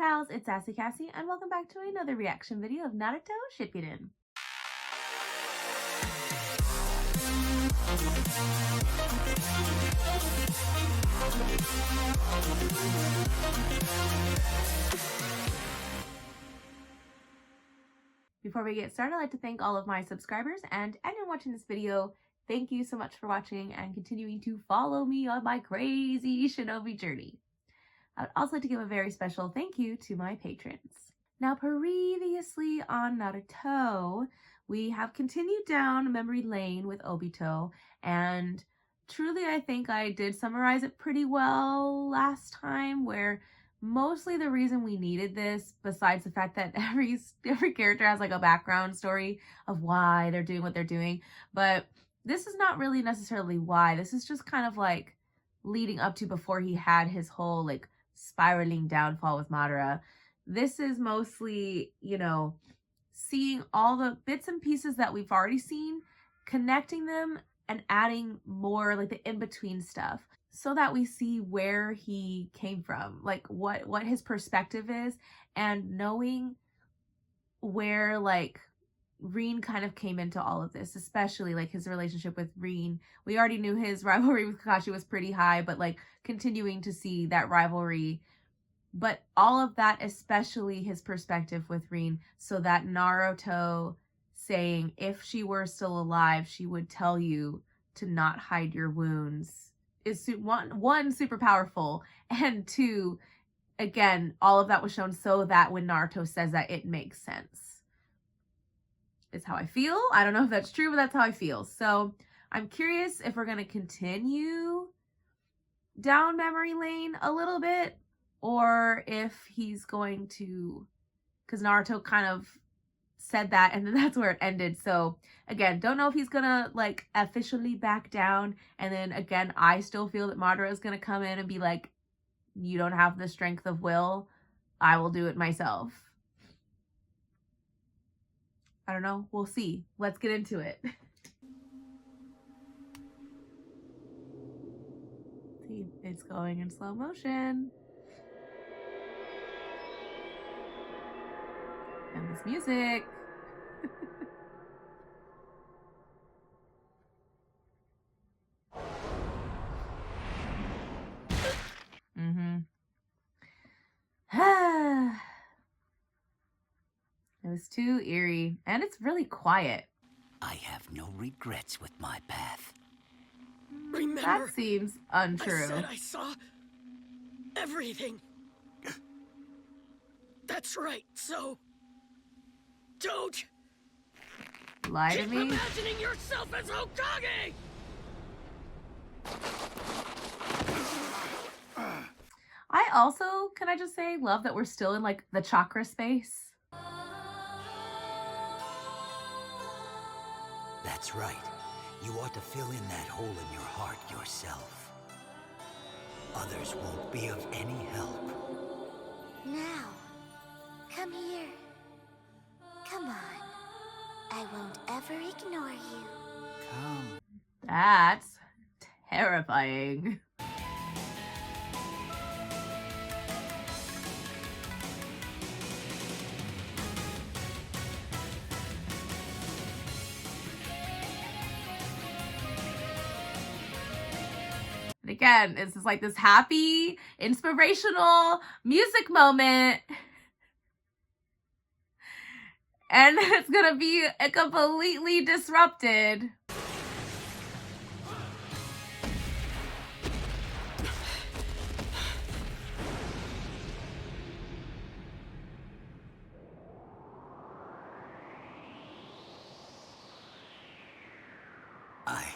pals, it's Sassy Cassie, and welcome back to another reaction video of Naruto Shippuden. Before we get started, I'd like to thank all of my subscribers and anyone watching this video. Thank you so much for watching and continuing to follow me on my crazy shinobi journey. I would also like to give a very special thank you to my patrons. Now, previously on Naruto, we have continued down memory lane with Obito, and truly I think I did summarize it pretty well last time, where mostly the reason we needed this, besides the fact that every character has like a background story of why they're doing what they're doing, but this is not really necessarily why. This is just kind of like leading up to before he had his whole like spiraling downfall with Madara. This is mostly, you know, seeing all the bits and pieces that we've already seen, connecting them and adding more like the in-between stuff so that we see where he came from, like what his perspective is, and knowing where like Rin kind of came into all of this, especially like his relationship with Rin. We already knew his rivalry with Kakashi was pretty high, but like continuing to see that rivalry, but all of that, especially his perspective with Rin, so that Naruto saying if she were still alive, she would tell you to not hide your wounds is one super powerful, and two, again, all of that was shown so that when Naruto says that, it makes sense. It's how I feel. I don't know if that's true, but that's how I feel. So I'm curious if we're going to continue down memory lane a little bit, or if he's going to, because Naruto kind of said that and then that's where it ended. So again, don't know if he's gonna like officially back down, and then again, I still feel that Madara is gonna come in and be like, you don't have the strength of will, I will do it myself. I don't know, we'll see. Let's get into it. See, it's going in slow motion. And this music. It was too eerie, and it's really quiet. I have no regrets with my path. Remember, that seems untrue. I said I saw everything. That's right, so don't lie to keep me. imagining yourself as Hokage! I also, can I just say, love that we're still in like the chakra space. That's right. You ought to fill in that hole in your heart yourself. Others won't be of any help. Now, come here. Come on. I won't ever ignore you. Come. That's terrifying. Again, it's just like this happy, inspirational music moment. And it's gonna be completely disrupted. I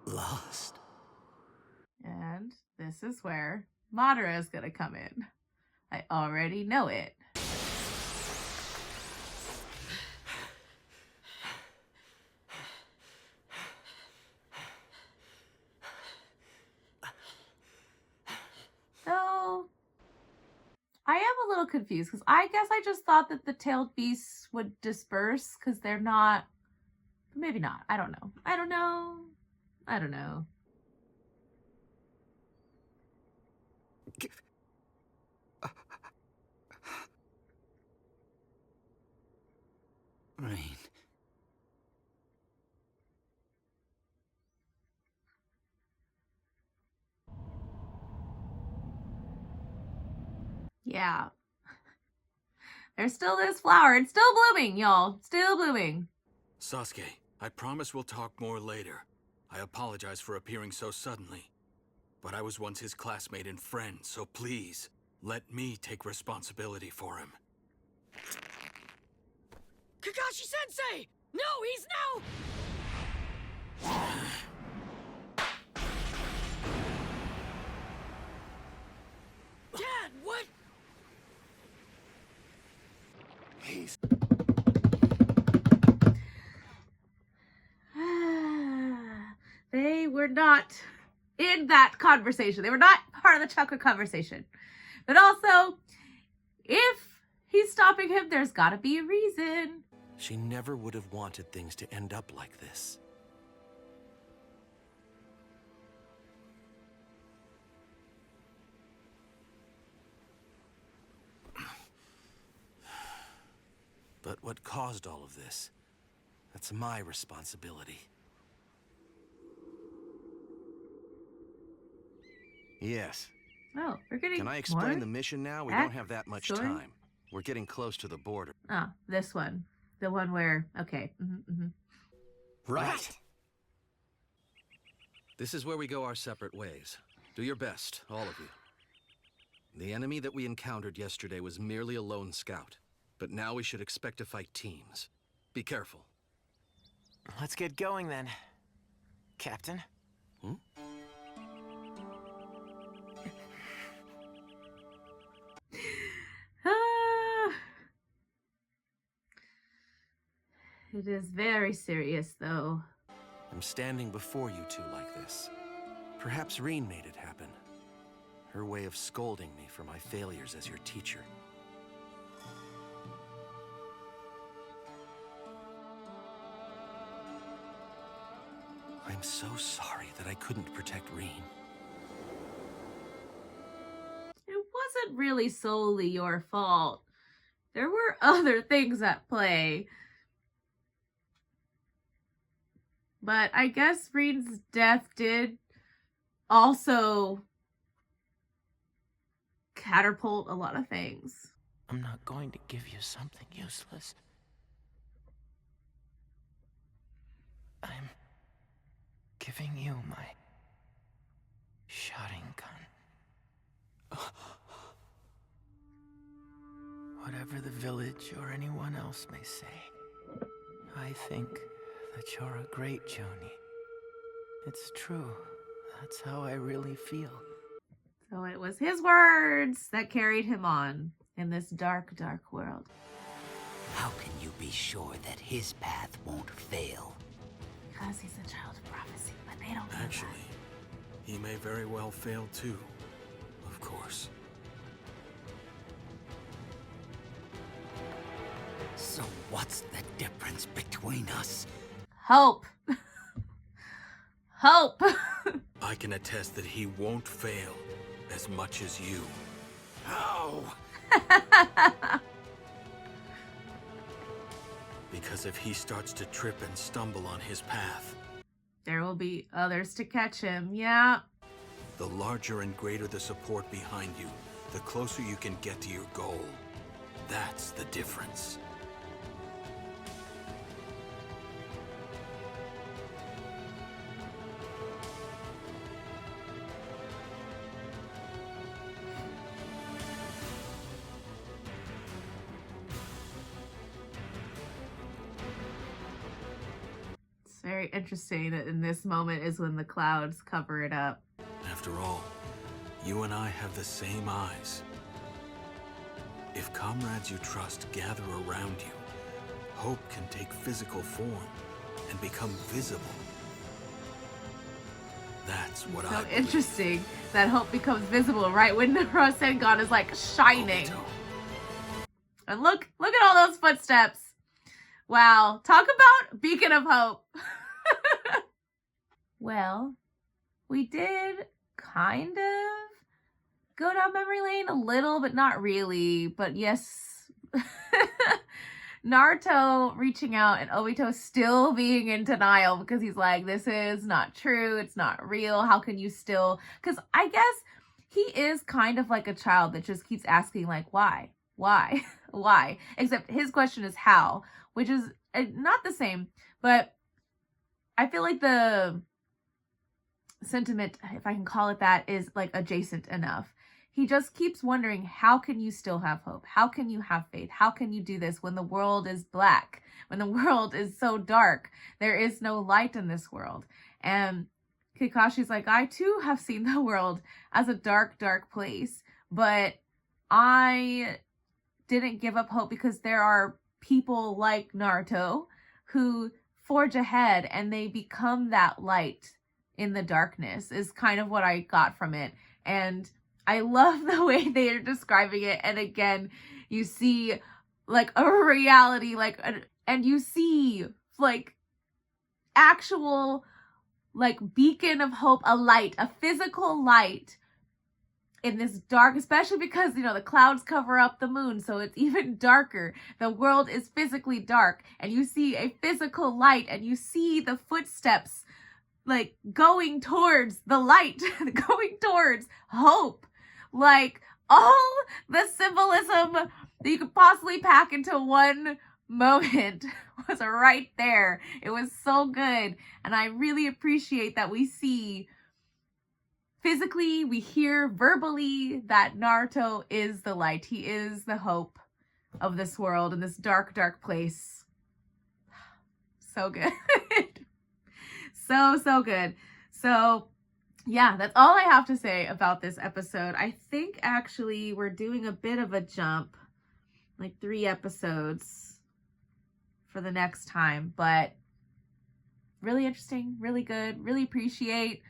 lost. And this is where Madara is gonna come in. I already know it. So, I am a little confused because I guess I just thought that the tailed beasts would disperse because they're not. Maybe not. I don't know. I don't know. I don't know. Yeah. There's still this flower. It's still blooming, y'all. Still blooming. Sasuke, I promise we'll talk more later. I apologize for appearing so suddenly. But I was once his classmate and friend, so please, let me take responsibility for him. Kakashi-sensei! No, he's now... Dad, what? He's... They were not in that conversation. They were not part of the chakra conversation. But also, if he's stopping him, there's gotta be a reason. She never would have wanted things to end up like this. But what caused all of this? That's my responsibility. Yes. Oh, we're getting Can I explain more? the mission now? We That don't have that much story? time. We're getting close to the border. Oh, this one. The one where, okay. Right. This is where we go our separate ways. Do your best, all of you. The enemy that we encountered yesterday was merely a lone scout. But now we should expect to fight teams. Be careful. Let's get going then, Captain. It is very serious, though. I'm standing before you two like this. Perhaps Reen made it happen. Her way of scolding me for my failures as your teacher. I'm so sorry that I couldn't protect Reen. It wasn't really solely your fault. There were other things at play. But I guess Reen's death did also catapult a lot of things. I'm not going to give you something useless. I'm giving you my shotting gun. Whatever the village or anyone else may say, I think that you're a great Joni. It's true. That's how I really feel. So it was his words that carried him on in this dark, dark world. How can you be sure that his path won't fail? Because he's a child of prophecy, but they don't know that. Actually, he may very well fail too. Of course. So what's the difference between us? Hope. Hope. I can attest that he won't fail as much as you. How? Because if he starts to trip and stumble on his path, There will be others to catch him, yeah. the larger and greater the support behind you, the closer you can get to your goal. That's the difference. It's very interesting that in this moment is when the clouds cover it up. After all, you and I have the same eyes. If comrades you trust gather around you, hope can take physical form and become visible. That's what So I believe. interesting that hope becomes visible right when the Rasengan is like shining. Obito. And look at all those footsteps. Wow, talk about beacon of hope. Well, we did kind of go down memory lane a little, but not really. But yes, Naruto reaching out and Obito still being in denial because he's like, this is not true. It's not real. How can you still? Because I guess he is kind of like a child that just keeps asking, like, why, why? Except his question is how, which is not the same, but I feel like the sentiment, if I can call it that, is like adjacent enough. He just keeps wondering, how can you still have hope? How can you have faith? How can you do this when the world is black? When the world is so dark? There is no light in this world. And Kakashi's like, I too have seen the world as a dark, dark place, but I didn't give up hope because there are people like Naruto who forge ahead and they become that light in the darkness, is kind of what I got from it. And I love the way they are describing it. And again, you see like a reality, and you see like actual like beacon of hope, a light, a physical light in this dark, especially because, you know, the clouds cover up the moon, so it's even darker. The world is physically dark, and you see a physical light, and you see the footsteps like going towards the light, going towards hope. Like all the symbolism that you could possibly pack into one moment was right there. It was so good. And I really appreciate that we see physically, we hear verbally that Naruto is the light. He is the hope of this world in this dark, dark place. So good. So good. So yeah, that's all I have to say about this episode. I think actually we're doing a bit of a jump, like 3 episodes for the next time, but really interesting, really good, really appreciate.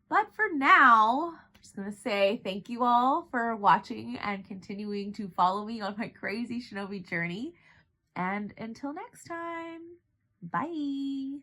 But for now, I'm just going to say thank you all for watching and continuing to follow me on my crazy shinobi journey. And until next time, bye.